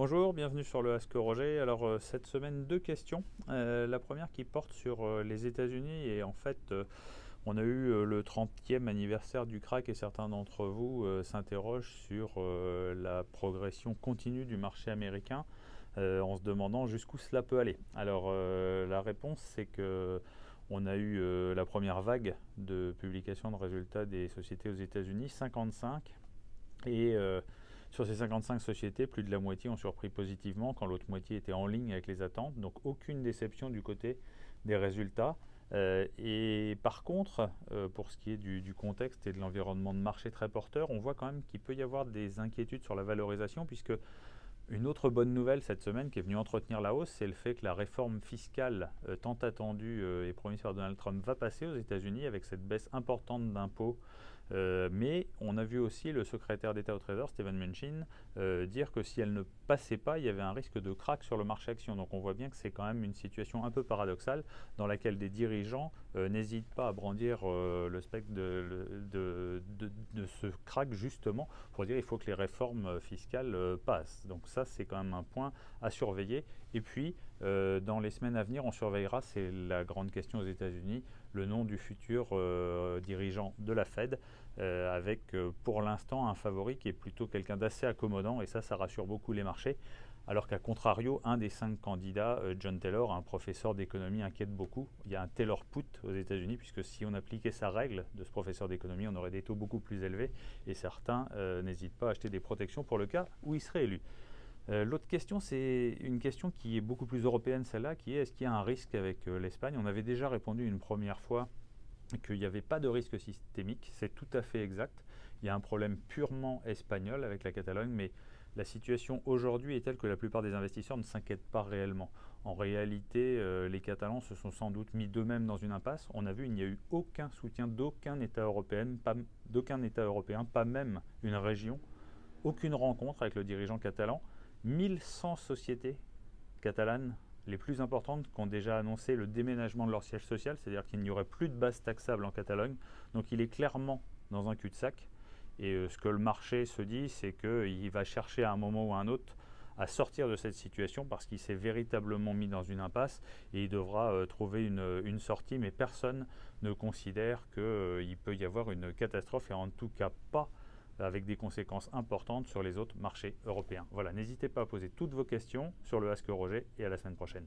Bonjour, bienvenue sur le Ask Roger. Alors cette semaine, deux questions. La première qui porte sur les États-Unis et en fait on a eu le 30e anniversaire du crack et certains d'entre vous s'interrogent sur la progression continue du marché américain en se demandant jusqu'où cela peut aller. Alors la réponse c'est que on a eu la première vague de publication de résultats des sociétés aux États-Unis, 55, et sur ces 55 sociétés, plus de la moitié ont surpris positivement quand l'autre moitié était en ligne avec les attentes. Donc aucune déception du côté des résultats. Et par contre, pour ce qui est du contexte et de l'environnement de marché très porteur, on voit quand même qu'il peut y avoir des inquiétudes sur la valorisation puisque une autre bonne nouvelle cette semaine qui est venue entretenir la hausse, c'est le fait que la réforme fiscale tant attendue et promise par Donald Trump va passer aux États-Unis avec cette baisse importante d'impôts. Mais on a vu aussi le secrétaire d'État au Trésor, Steven Mnuchin, dire que si elle ne passait pas, il y avait un risque de krach sur le marché action. Donc on voit bien que c'est quand même une situation un peu paradoxale dans laquelle des dirigeants n'hésitent pas à brandir le spectre de ce krach justement pour dire qu'il faut que les réformes fiscales passent. Donc ça c'est quand même un point à surveiller. Et puis dans les semaines à venir, on surveillera, c'est la grande question aux États-Unis, le nom du futur dirigeant de la Fed, avec pour l'instant un favori qui est plutôt quelqu'un d'assez accommodant, et ça rassure beaucoup les marchés. Alors qu'à contrario, un des 5 candidats, John Taylor, un professeur d'économie, inquiète beaucoup. Il y a un Taylor put aux États-Unis, puisque si on appliquait sa règle de ce professeur d'économie, on aurait des taux beaucoup plus élevés, et certains n'hésitent pas à acheter des protections pour le cas où il serait élu. L'autre question, c'est une question qui est beaucoup plus européenne, celle-là, qui est: est-ce qu'il y a un risque avec l'Espagne? On avait déjà répondu une première fois qu'il n'y avait pas de risque systémique, c'est tout à fait exact. Il y a un problème purement espagnol avec la Catalogne, mais la situation aujourd'hui est telle que la plupart des investisseurs ne s'inquiètent pas réellement. En réalité, les Catalans se sont sans doute mis d'eux-mêmes dans une impasse. On a vu, il n'y a eu aucun soutien d'aucun État européen, pas même une région, aucune rencontre avec le dirigeant catalan. 1100 sociétés catalanes les plus importantes qui ont déjà annoncé le déménagement de leur siège social, c'est-à-dire qu'il n'y aurait plus de base taxable en Catalogne. Donc il est clairement dans un cul-de-sac. Et ce que le marché se dit, c'est qu'il va chercher à un moment ou à un autre à sortir de cette situation parce qu'il s'est véritablement mis dans une impasse et il devra trouver une sortie. Mais personne ne considère qu'il peut y avoir une catastrophe, et en tout cas pas avec des conséquences importantes sur les autres marchés européens. Voilà, n'hésitez pas à poser toutes vos questions sur le Ask Roger, et à la semaine prochaine.